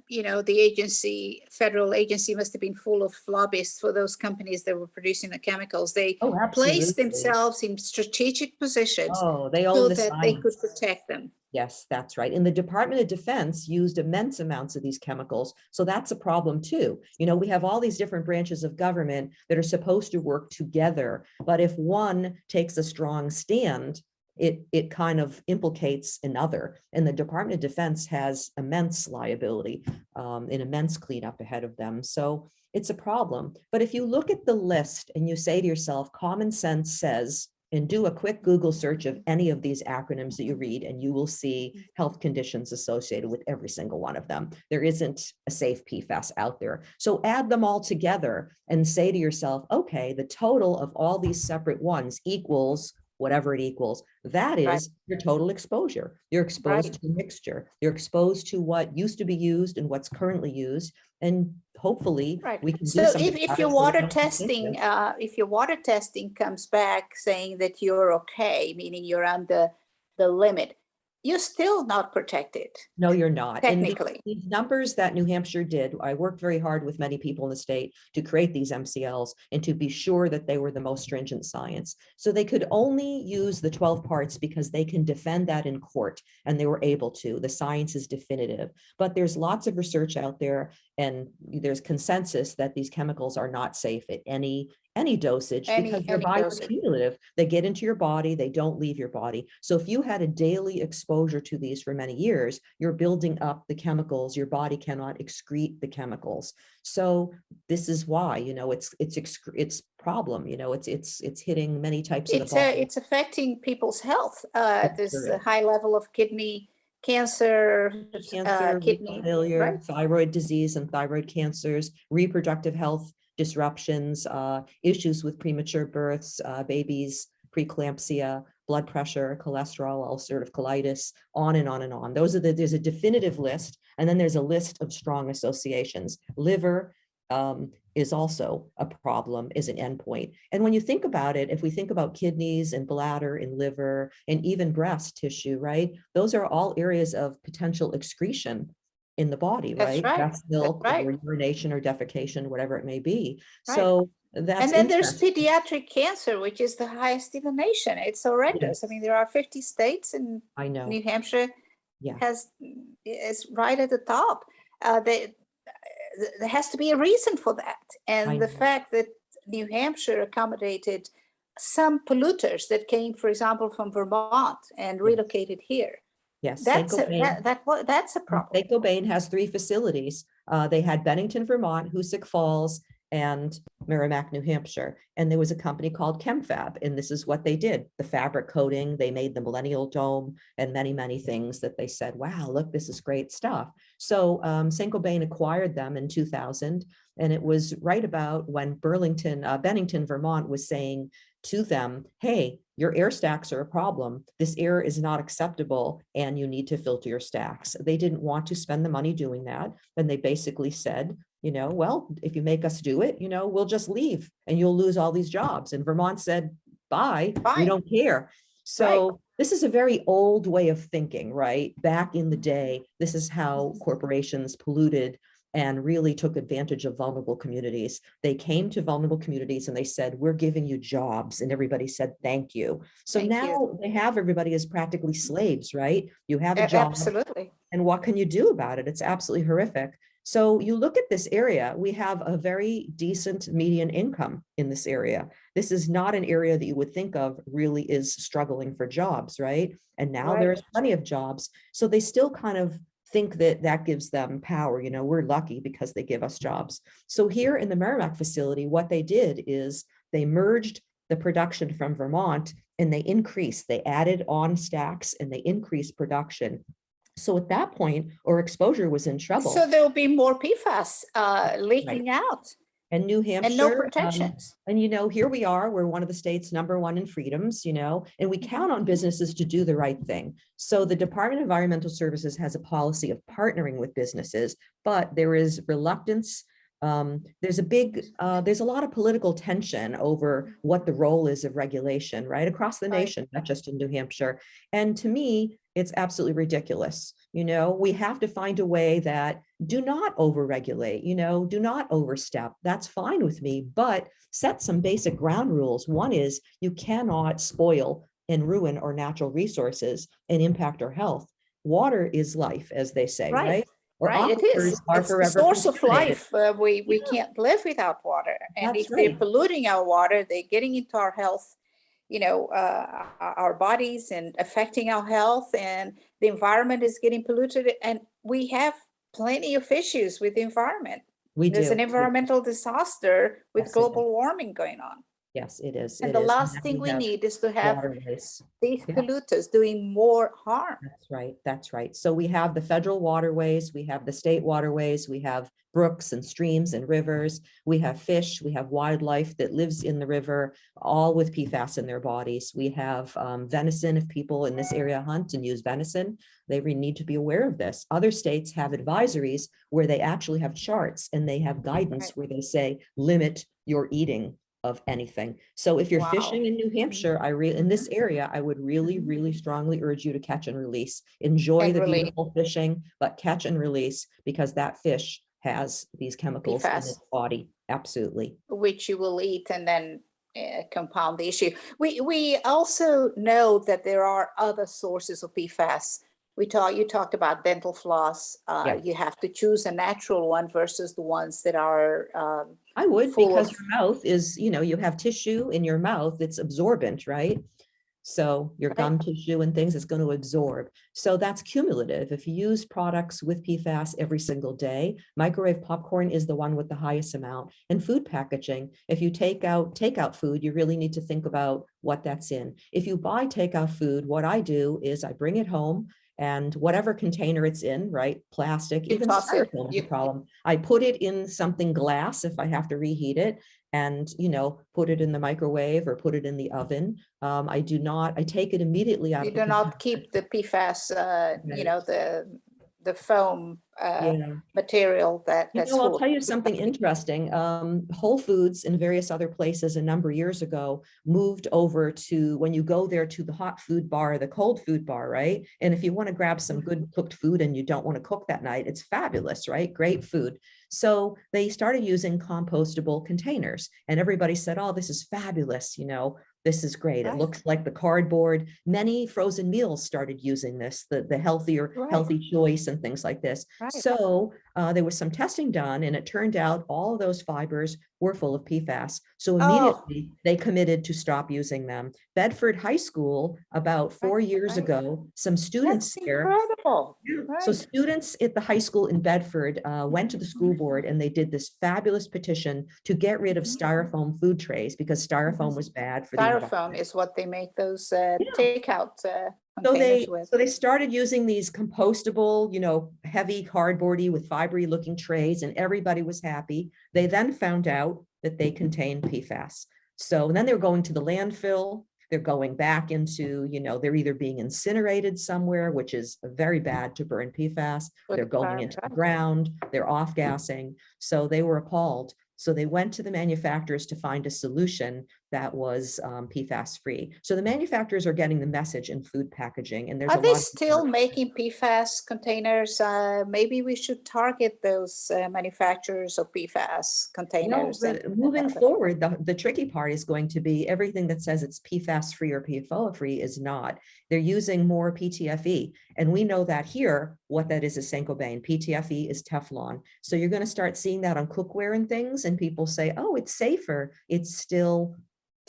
federal agency must have been full of lobbyists for those companies that were producing the chemicals. They placed themselves in strategic positions so that they could protect them. Yes, that's right. And the Department of Defense used immense amounts of these chemicals. So that's a problem too. We have all these different branches of government that are supposed to work together. But if one takes a strong stand, it kind of implicates another. And the Department of Defense has immense liability, and immense cleanup ahead of them. So it's a problem. But if you look at the list and you say to yourself, common sense says, and do a quick Google search of any of these acronyms that you read, and you will see health conditions associated with every single one of them. There isn't a safe PFAS out there. So add them all together and say to yourself, okay, the total of all these separate ones equals whatever it equals. That is your total exposure. You're exposed to a mixture. You're exposed to what used to be used and what's currently used. And hopefully we can do something. So if your water testing, comes back saying that you're okay, meaning you're under the limit, you're still not protected. No, you're not. Technically. And these numbers that New Hampshire did, I worked very hard with many people in the state to create these MCLs and to be sure that they were the most stringent science. So they could only use the 12 parts because they can defend that in court, and they were able to. The science is definitive. But there's lots of research out there, and there's consensus that these chemicals are not safe at any dosage, because they're bioaccumulative. They get into your body, they don't leave your body. So if you had a daily exposure to these for many years, you're building up the chemicals. Your body cannot excrete the chemicals. So this is why, it's problem. It's hitting many types of the body. It's affecting people's health. There's a high level of kidney cancer, kidney failure, thyroid disease and thyroid cancers, reproductive health disruptions, issues with premature births, babies, preeclampsia, blood pressure, cholesterol, ulcerative colitis, on and on and on. There's a definitive list, and then there's a list of strong associations. Liver is also a problem, is an endpoint. And when you think about it, if we think about kidneys and bladder and liver and even breast tissue, right? Those are all areas of potential excretion in the body, right? Breast milk, or urination or defecation, whatever it may be. So that's and then there's pediatric cancer, which is the highest in the nation. It's horrendous. I mean, there are 50 states, and New Hampshire is right at the top. there has to be a reason for that. And I the know. fact that New Hampshire accommodated some polluters that came, for example, from Vermont and relocated here. Yes, That's a, Saint-Gobain. that's a problem. Saint-Gobain has 3 facilities. They had Bennington, Vermont, Hoosick Falls, and Merrimack, New Hampshire. And there was a company called ChemFab, and this is what they did. The fabric coating, they made the Millennial Dome and many, many things that they said, wow, look, this is great stuff. So Saint-Gobain acquired them in 2000, and it was right about when Bennington, Vermont was saying to them, hey, your air stacks are a problem. This air is not acceptable, and you need to filter your stacks. They didn't want to spend the money doing that. And they basically said, well, if you make us do it, we'll just leave and you'll lose all these jobs. And Vermont said, bye, we don't care. So this is a very old way of thinking, right? Back in the day, this is how corporations polluted and really took advantage of vulnerable communities. They came to vulnerable communities and they said, we're giving you jobs. And everybody said, thank you. So now they have everybody as practically slaves, right? You have a job. Absolutely. And what can you do about it? It's absolutely horrific. So you look at this area, we have a very decent median income in this area. This is not an area that you would think of really is struggling for jobs, right? And now there's plenty of jobs. So they still kind of think that that gives them power. We're lucky because they give us jobs. So here in the Merrimack facility, what they did is they merged the production from Vermont and they added on stacks and they increased production. So at that point, our exposure was in trouble. So there'll be more PFAS leaking out. And New Hampshire. And no protections. And here we are, we're one of the states #1 in freedoms, and we count on businesses to do the right thing. So the Department of Environmental Services has a policy of partnering with businesses, but there is reluctance. There's a lot of political tension over what the role is of regulation, right? Across the nation, not just in New Hampshire. And to me, it's absolutely ridiculous. We have to find a way that do not overregulate, do not overstep. That's fine with me, but set some basic ground rules. One is you cannot spoil and ruin our natural resources and impact our health. Water is life, as they say, right? It is. It's the source of life. We can't live without water. And if they're polluting our water, they're getting into our health, our bodies and affecting our health, and the environment is getting polluted. And we have plenty of issues with the environment. There's an environmental disaster with global warming going on. Yes, it is. And the last thing we need is to have these polluters doing more harm. That's right. So we have the federal waterways, we have the state waterways, we have brooks and streams and rivers, we have fish, we have wildlife that lives in the river, all with PFAS in their bodies. We have venison. If people in this area hunt and use venison, they need to be aware of this. Other states have advisories where they actually have charts and they have guidance where they say, limit your eating of anything. So if you're fishing in New Hampshire, in this area, I would really, really strongly urge you to catch and release. Enjoy the beautiful fishing, but catch and release, because that fish has these chemicals in its body. Absolutely. Which you will eat and then compound the issue. We also know that there are other sources of PFAS. You talked about dental floss. You have to choose a natural one versus the ones that are I would, because your mouth is, you have tissue in your mouth that's absorbent, right? So your gum tissue and things is going to absorb. So that's cumulative. If you use products with PFAS every single day, microwave popcorn is the one with the highest amount. And food packaging, if you take out takeout food, you really need to think about what that's in. If you buy takeout food, what I do is I bring it home, and whatever container it's in, right? Plastic, even styrofoam is a problem. I put it in something glass if I have to reheat it, and put it in the microwave or put it in the oven. I take it immediately out. You do not keep the PFAS, the foam material that's I'll tell you something interesting. Whole Foods and various other places a number of years ago moved over to, when you go there, to the hot food bar, the cold food bar, right? And if you want to grab some good cooked food and you don't want to cook that night, it's fabulous, right? Great food. So they started using compostable containers, and everybody said, oh, this is fabulous. This is great. It Right. looks like the cardboard. Many frozen meals started using this, the healthier, Right. healthy choice and things like this. Right. So there was some testing done, and it turned out all of those fibers were full of PFAS. So immediately they committed to stop using them. Bedford High School, about 4 years right. ago, some students That's there. incredible. So Right. students at the high school in Bedford went to the school board, and they did this fabulous petition to get rid of styrofoam food trays because styrofoam was bad for the environment. Styrofoam is what they make those Yeah. takeout So containers with. they started using these compostable, heavy cardboardy with fibery looking trays, and everybody was happy. They then found out that they contain PFAS. So then they're going to the landfill. They're going back into, they're either being incinerated somewhere, which is very bad to burn PFAS. They're going into the ground. They're off gassing. So they were appalled. So they went to the manufacturers to find a solution that was PFAS free. So the manufacturers are getting the message in food packaging, and there's Are a they lot. still making PFAS containers? Maybe we should target those manufacturers of PFAS containers. Moving forward, the tricky part is going to be everything that says it's PFAS free or PFOA free is not. They're using more PTFE. And we know that here, what that is Saint-Gobain. PTFE is Teflon. So you're going to start seeing that on cookware and things, and people say, oh, it's safer. It's still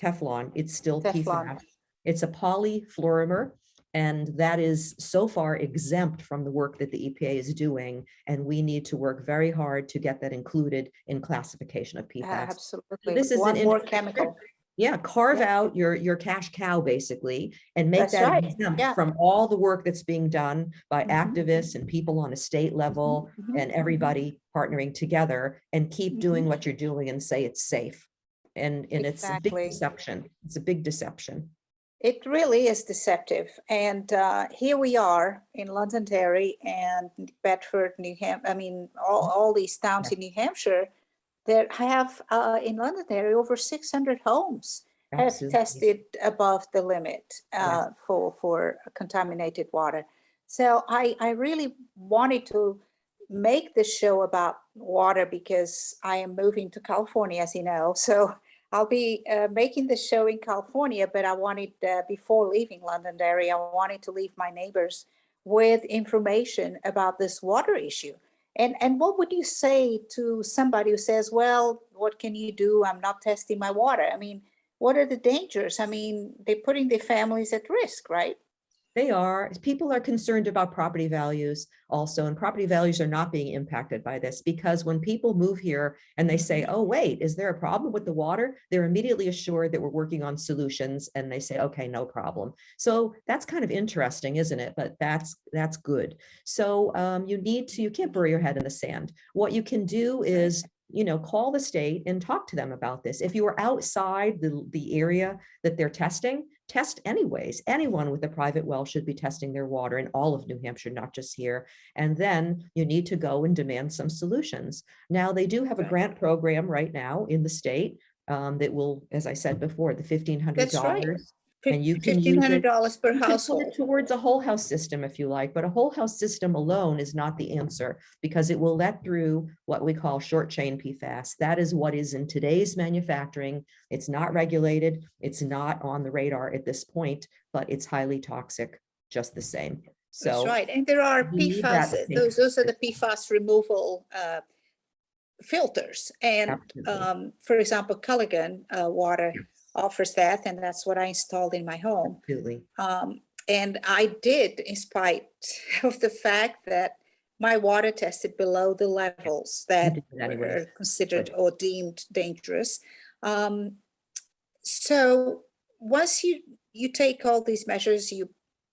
Teflon. It's still PFAS. It's a polyfluoromer. And that is so far exempt from the work that the EPA is doing. And we need to work very hard to get that included in classification of PFAS. Absolutely. So this is one more chemical. Yeah, carve out your cash cow basically, and make That's that right. exempt Yeah. from all the work that's being done by activists and people on a state level and everybody partnering together, and keep doing what you're doing and say it's safe. And it's a big deception. It's a big deception. It really is deceptive. And here we are in Londonderry and Bedford, New Hampshire. I mean, all these towns in New Hampshire that have in Londonderry over 600 homes have tested above the limit for contaminated water. So I really wanted to make this show about water because I am moving to California, as you know. So I'll be making the show in California, but I wanted, before leaving Londonderry, I wanted to leave my neighbors with information about this water issue. And what would you say to somebody who says, well, what can you do? I'm not testing my water. I mean, what are the dangers? I mean, they're putting their families at risk, right? They are. People are concerned about property values also, and property values are not being impacted by this, because when people move here and they say, oh, wait, is there a problem with the water? They're immediately assured that we're working on solutions, and they say, okay, no problem. So that's kind of interesting, isn't it? But that's good. So you can't bury your head in the sand. What you can do is, call the state and talk to them about this. If you are outside the area that they're testing, test anyways. Anyone with a private well should be testing their water in all of New Hampshire, not just here. And then you need to go and demand some solutions. Now, they do have a grant program right now in the state that will, as I said before, the $1,500. That's right. And you can use $1,500 per household. Put it towards a whole house system if you like, but a whole house system alone is not the answer, because it will let through what we call short chain PFAS. That is what is in today's manufacturing. It's not regulated. It's not on the radar at this point, but it's highly toxic just the same. So that's right. And there are PFAS, those are the PFAS removal filters. And for example, Culligan water offers that, and that's what I installed in my home. Absolutely. And I did, in spite of the fact that my water tested below the levels that were considered or deemed dangerous. So once you take all these measures, you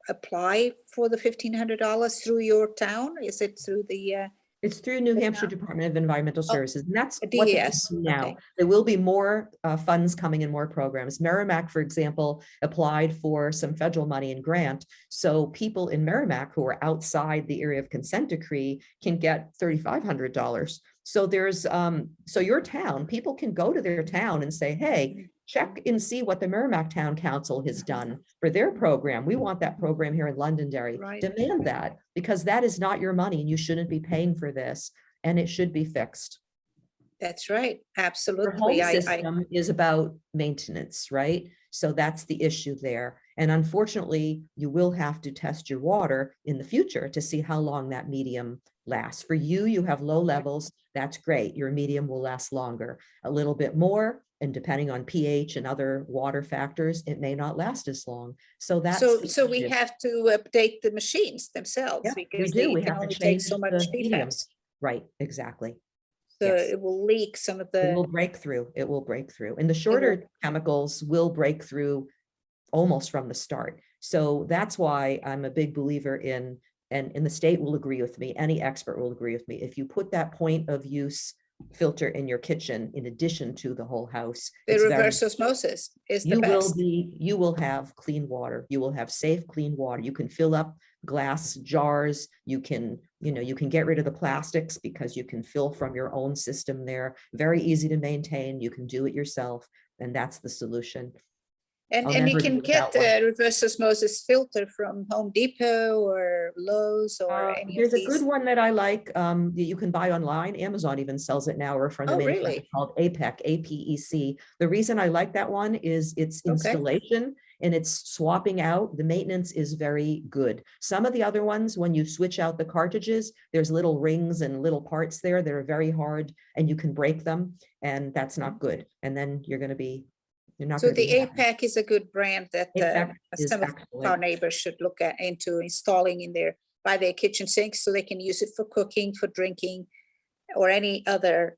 apply for the $1,500 through your town? Is it through the it's through New Hampshire Department of Environmental Services, and that's what DES now. Okay. There will be more funds coming in, more programs. Merrimack, for example, applied for some federal money and grant. So people in Merrimack who are outside the area of consent decree can get $3,500. So there's, so your town, people can go to their town and say, hey, check and see what the Merrimack Town Council has done for their program. We want that program here in Londonderry. Right. Demand that, because that is not your money and you shouldn't be paying for this, and it should be fixed. That's right. Your Absolutely. home system is about maintenance, right? So that's the issue there. And unfortunately, you will have to test your water in the future to see how long that medium lasts. For you, you have low levels. That's great. Your medium will last longer. A little bit more, and depending on pH and other water factors, it may not last as long. So that's the So we issue. have to update the machines themselves Yeah, we because do. they We can have to only take change so much the mediums. PFAS. Right, exactly. So Yes. it will leak some of It the, will break through. It will break through. And the it will, shorter chemicals will break through almost from the start. So that's why I'm a big believer in, and the state will agree with me, any expert will agree with me. If you put that point of use filter in your kitchen, in addition to the whole house, the it's very, reverse osmosis is the you will best. be, you will have clean water. You will have safe, clean water. You can fill up glass jars. You can, you can get rid of the plastics because you can fill from your own system there. Very easy to maintain. You can do it yourself. And that's the solution. I'll And you never can do get without one. the reverse osmosis filter from Home Depot or Lowe's or any of There's a good these. one that I like that you can buy online. Amazon even sells it now, or from the Oh, manufacturer really? called APEC, APEC. The reason I like that one is its Okay. installation and its swapping out. The maintenance is very good. Some of the other ones, when you switch out the cartridges, there's little rings and little parts there that are very hard and you can break them, and that's not good. And then you're not So going to the be happy. APAC is a good brand that APEC is some of our excellent. neighbors should look into installing in by their kitchen sinks so they can use it for cooking, for drinking, or any other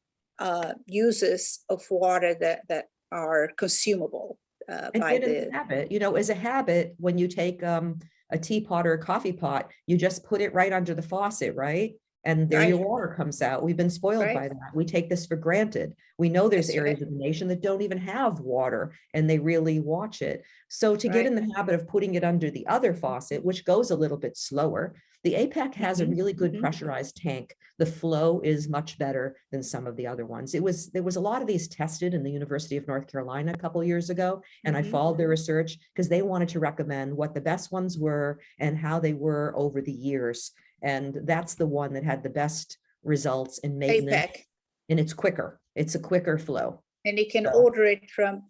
uses of water that are consumable And by as the. a habit, as a habit, when you take a teapot or a coffee pot, you just put it right under the faucet, right? And there your Right. water comes out. We've been spoiled by Right. that. We take this for granted. We know there's That's areas right. of the nation that don't even have water and they really watch it. So to get in Right. the habit of putting it under the other faucet, which goes a little bit slower, the APEC has a really good pressurized tank. The flow is much better than some of the other ones. There was a lot of these tested in the University of North Carolina a couple of years ago, and I followed their research because they wanted to recommend what the best ones were and how they were over the years. And that's the one that had the best results in maintenance. APAC. And it's quicker. It's a quicker flow. And you can So, order it from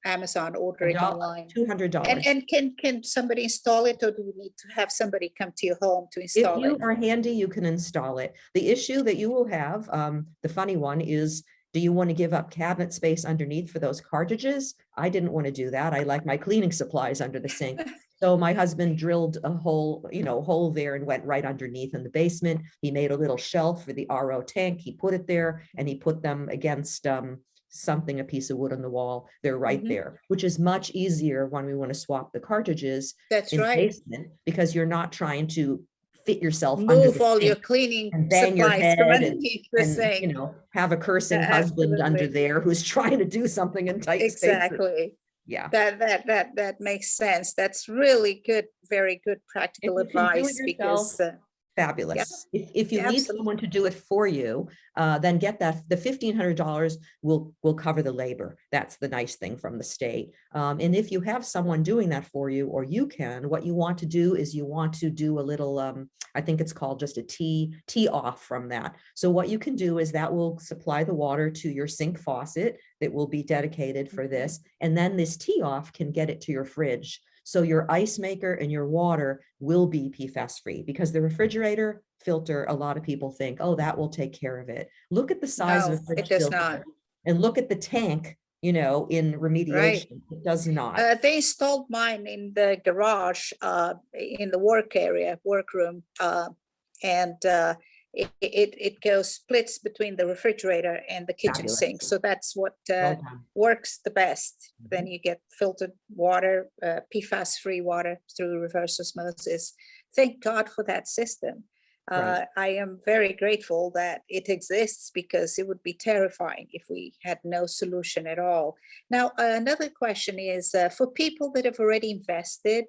Amazon, order it online. $200. And can somebody install it, or do you need to have somebody come to your home to If install you it? are handy, you can install it. The issue that you will have, the funny one is, do you want to give up cabinet space underneath for those cartridges? I didn't want to do that. I like my cleaning supplies under the sink. So my husband drilled a hole there and went right underneath in the basement. He made a little shelf for the RO tank. He put it there and he put them against something, a piece of wood on the wall. They're right there, which is much easier when we want to swap the cartridges. That's in right. basement, because you're not trying to fit yourself under Move the all your sink cleaning and bang your supplies head from and, underneath the sink. have a cursing husband under Absolutely. there who's trying to do something in tight spaces. Exactly. Yeah. That makes sense. That's really good, very good practical If you can do it advice yourself, because fabulous. If you yeah, need absolutely. someone to do it for you, then get that. The $1,500 will cover the labor. That's the nice thing from the state. And if you have someone doing that for you, or you can, what you want to do is you want to do a little, I think it's called just a tee off from that. So what you can do is that will supply the water to your sink faucet that will be dedicated for this. And then this tee off can get it to your fridge. So your ice maker and your water will be PFAS free, because the refrigerator filter, a lot of people think, oh, that will take care of it. Look at the size of a No, fridge it does filter not. and look at the tank, in remediation. Right. It does not. They installed mine in the garage, in the workroom, and it goes splits between the refrigerator and the kitchen Fabulous. sink. So that's what Well done. works the best. Then you get filtered water, PFAS-free water through reverse osmosis. Thank God for that system. Right. I am very grateful that it exists, because it would be terrifying if we had no solution at all. Now, another question is, for people that have already invested,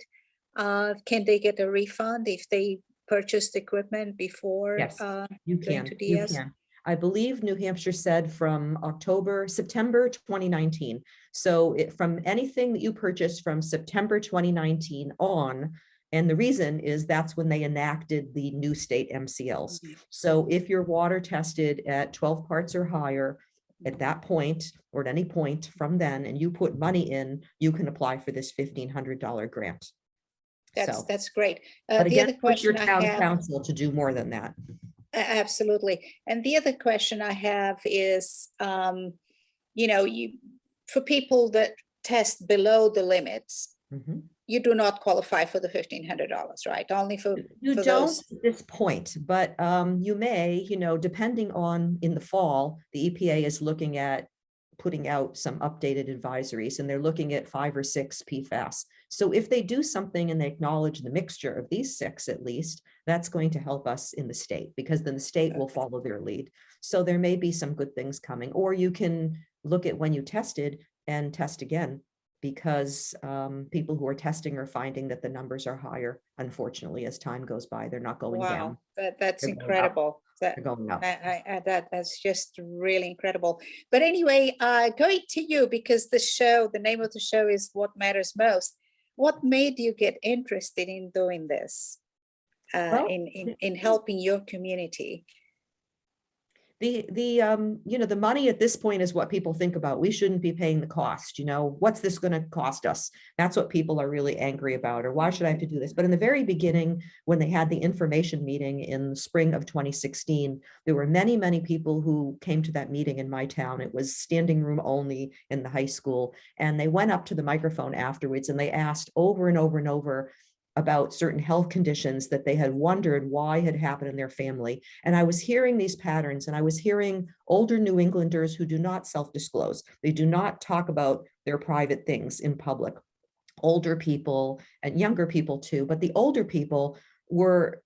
can they get a refund if they purchased equipment before Yes, you going can. to You DS? can. I believe New Hampshire said from September 2019. So from anything that you purchased from September 2019 on, and the reason is that's when they enacted the new state MCLs. So if your water tested at 12 parts or higher at that point or at any point from then, and you put money in, you can apply for this $1,500 grant. That's great. But The again, other push your question I town have, council to do more than that. absolutely. And the other question I have is, for people that test below the limits, Mhm. you do not qualify for the $1,500, right? Only for You for don't those. at this point, but you may, depending on in the fall, the EPA is looking at putting out some updated advisories, and they're looking at 5 or 6 PFAS. So if they do something and they acknowledge the mixture of these 6 at least, that's going to help us in the state, because then the state will follow their lead. So there may be some good things coming, or you can look at when you tested and test again, because people who are testing are finding that the numbers are higher. Unfortunately, as time goes by, they're not going down. Wow, that's They're going up. incredible. They're going up. That's just really incredible. But anyway, going to you, because the name of the show is What Matters Most. What made you get interested in doing this, Well, in helping your community? The money at this point is what people think about. We shouldn't be paying the cost. What's this going to cost us? That's what people are really angry about. Or why should I have to do this? But in the very beginning, when they had the information meeting in the spring of 2016, there were many, many people who came to that meeting in my town. It was standing room only in the high school. And they went up to the microphone afterwards and they asked over and over and over about certain health conditions that they had wondered why had happened in their family. And I was hearing these patterns, and I was hearing older New Englanders who do not self-disclose. They do not talk about their private things in public. Older people and younger people too, but the older people were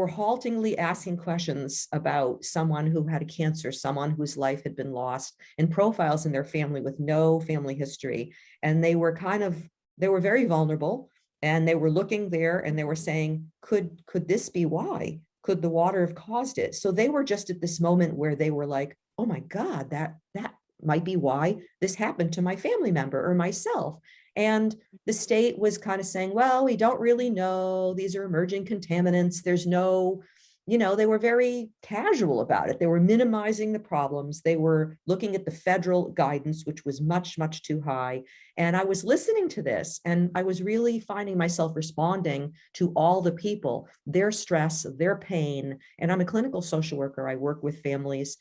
haltingly asking questions about someone who had a cancer, someone whose life had been lost, and profiles in their family with no family history. And they were very vulnerable. And they were looking there and they were saying, could this be why? Could the water have caused it? So they were just at this moment where they were like, oh my God, that might be why this happened to my family member or myself. And the state was kind of saying, well, we don't really know. These are emerging contaminants. There's no, they were very casual about it. They were minimizing the problems. They were looking at the federal guidance, which was much, much too high. And I was listening to this, and I was really finding myself responding to all the people, their stress, their pain. And I'm a clinical social worker. I work with families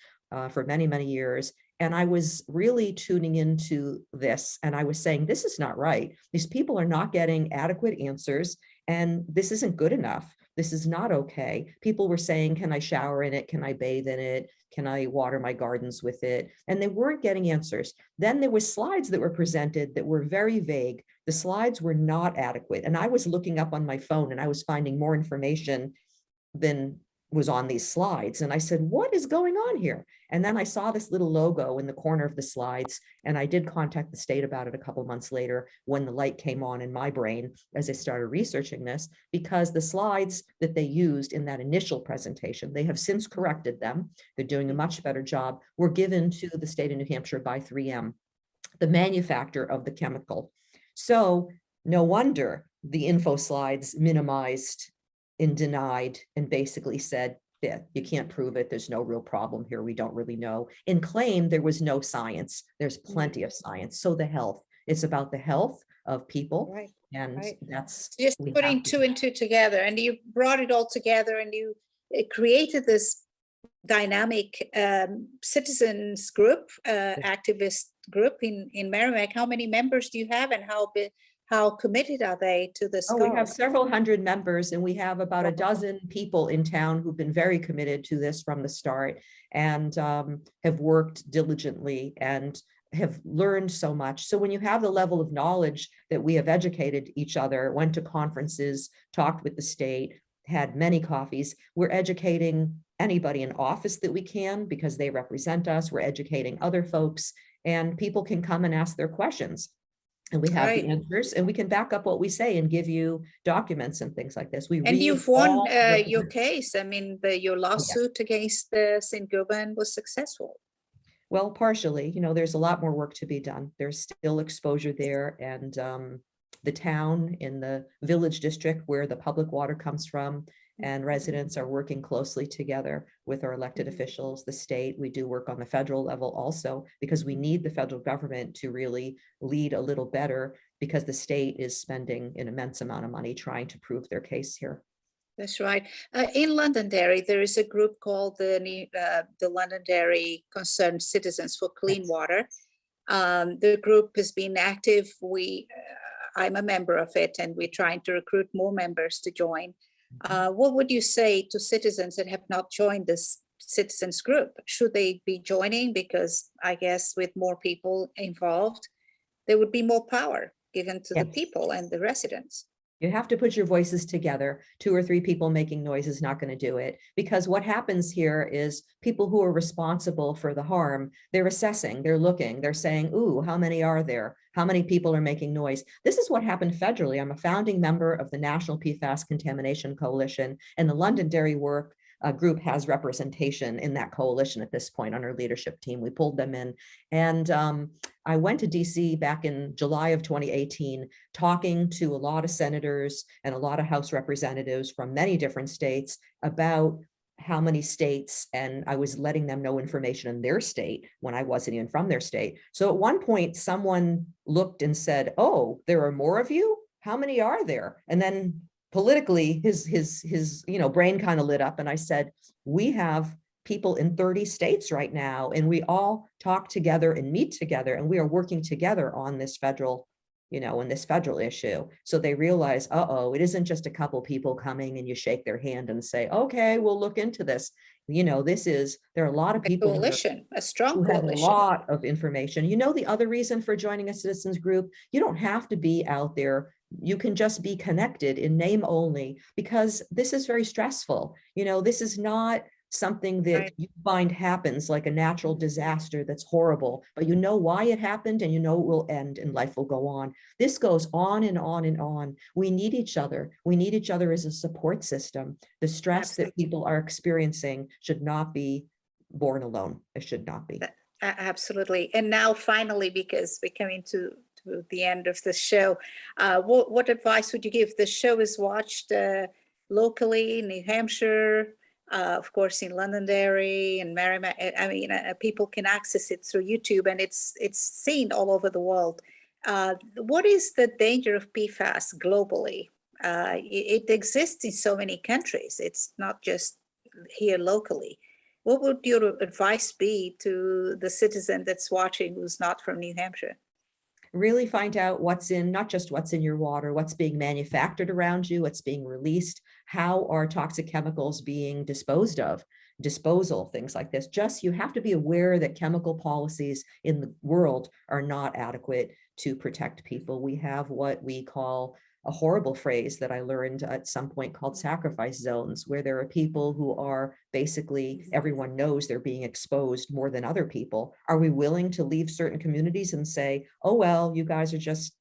for many, many years. And I was really tuning into this, and I was saying, this is not right. These people are not getting adequate answers, and this isn't good enough. This is not okay. People were saying, can I shower in it? Can I bathe in it? Can I water my gardens with it? And they weren't getting answers. Then there were slides that were presented that were very vague. The slides were not adequate. And I was looking up on my phone and I was finding more information than was on these slides. And I said, what is going on here? And then I saw this little logo in the corner of the slides. And I did contact the state about it a couple months later when the light came on in my brain as I started researching this, because the slides that they used in that initial presentation, they have since corrected them. They're doing a much better job, were given to the state of New Hampshire by 3M, the manufacturer of the chemical. So no wonder the info slides minimized and denied and basically said, yeah, you can't prove it. There's no real problem here. We don't really know. And claimed there was no science. There's plenty of science. So the health, it's about the health of people. Right. And Right. that's Just putting 2 and 2 together, and you brought it all together, and you created this dynamic citizens group, activist group in Merrimack. How many members do you have, and how committed are they to this We have cause? several hundred members, and we have about a dozen people in town who've been very committed to this from the start, and have worked diligently and have learned so much. So when you have the level of knowledge that we have educated each other, went to conferences, talked with the state, had many coffees, we're educating anybody in office that we can because they represent us. We're educating other folks, and people can come and ask their questions. And we have the answers, and we can back up what we say and give you documents and things like this. And you've won your case. I mean, your lawsuit against St. Gobain was successful. Well, partially, there's a lot more work to be done. There's still exposure there, and the town in the village district where the public water comes from and residents are working closely together with our elected officials, the state. We do work on the federal level also, because we need the federal government to really lead a little better, because the state is spending an immense amount of money trying to prove their case here. That's right. In Londonderry, there is a group called the Londonderry Concerned Citizens for Clean Yes. Water. The group has been active. I'm a member of it, and we're trying to recruit more members to join. What would you say to citizens that have not joined this citizens group? Should they be joining? Because I guess with more people involved, there would be more power given to the Yes. people and the residents. You have to put your voices together. 2 or 3 people making noise is not going to do it, because what happens here is people who are responsible for the harm, they're assessing, they're looking, they're saying, ooh, how many are there? How many people are making noise? This is what happened federally. I'm a founding member of the National PFAS Contamination Coalition, and the Londonderry work group has representation in that coalition at this point on our leadership team. We pulled them in. And I went to DC back in July of 2018, talking to a lot of senators and a lot of House representatives from many different states about how many states, and I was letting them know information in their state when I wasn't even from their state. So at one point, someone looked and said, oh, there are more of you? How many are there? And then politically, his brain kind of lit up, and I said, we have people in 30 states right now, and we all talk together and meet together, and we are working together on this federal, in this federal issue. So they realize, it isn't just a couple people coming and you shake their hand and say, okay, we'll look into this. There are a lot of people A strong who have a coalition. lot of information. The other reason for joining a citizens group, you don't have to be out there. You can just be connected in name only, because this is very stressful. This is not something that Right. you find happens like a natural disaster that's horrible, but you know why it happened, and it will end and life will go on. This goes on and on and on. We need each other. We need each other as a support system. The stress that Absolutely. people are experiencing should not be borne alone. It should not be. Absolutely. And now finally, because we're coming to the end of the show, what advice would you give? The show is watched locally in New Hampshire, of course in Londonderry and Merrimack. People can access it through YouTube, and it's seen all over the world. What is the danger of PFAS globally? It exists in so many countries. It's not just here locally. What would your advice be to the citizen that's watching who's not from New Hampshire? Really find out not just what's in your water, what's being manufactured around you, what's being released, how are toxic chemicals being disposed of, disposal, things like this. You have to be aware that chemical policies in the world are not adequate to protect people. We have what we call a horrible phrase that I learned at some point called sacrifice zones, where there are people who are basically, everyone knows they're being exposed more than other people. Are we willing to leave certain communities and say, oh, well, you guys are just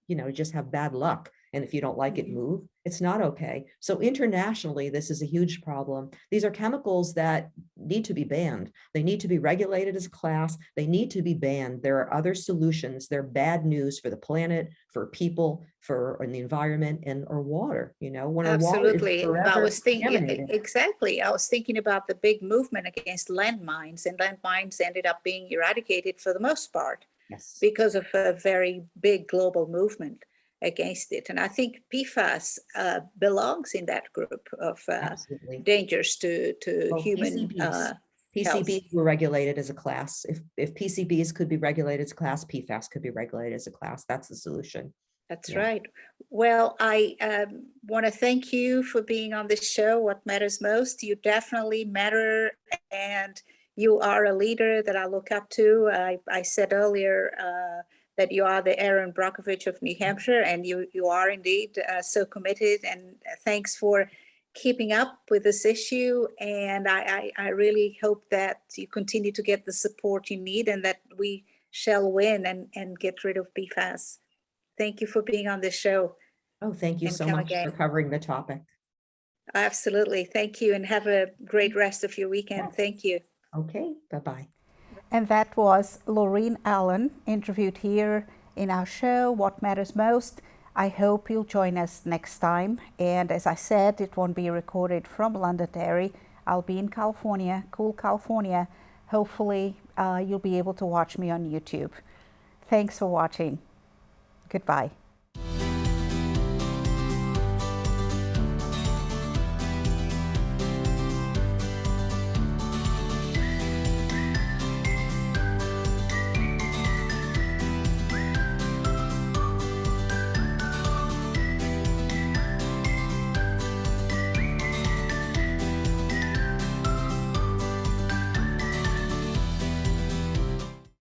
have bad luck, and if you don't like it, move? It's not okay. So internationally, this is a huge problem. These are chemicals that need to be banned. They need to be regulated as a class. They need to be banned. There are other solutions. They're bad news for the planet, for people, for the environment, and our water. When our water is forever I was thinking contaminated. exactly. I was thinking about the big movement against landmines, and landmines ended up being eradicated for the most part. Yes. Because of a very big global movement against it. And I think PFAS belongs in that group of dangers to human health. PCBs were regulated as a class. If PCBs could be regulated as a class, PFAS could be regulated as a class. That's the solution. That's right. Well, I want to thank you for being on this show, What Matters Most. You definitely matter, and you are a leader that I look up to. I said earlier that you are the Aaron Brockovich of New Hampshire, and you are indeed so committed. And thanks for keeping up with this issue. And I really hope that you continue to get the support you need, and that we shall win and get rid of PFAS. Thank you for being on this show. Oh, thank you so much for covering the topic. Absolutely. Thank you, and have a great rest of your weekend. Thank you. Okay, bye-bye. And that was Laurene Allen, interviewed here in our show, What Matters Most. I hope you'll join us next time. And as I said, it won't be recorded from Londonderry. I'll be in California, cool California. Hopefully, you'll be able to watch me on YouTube. Thanks for watching. Goodbye.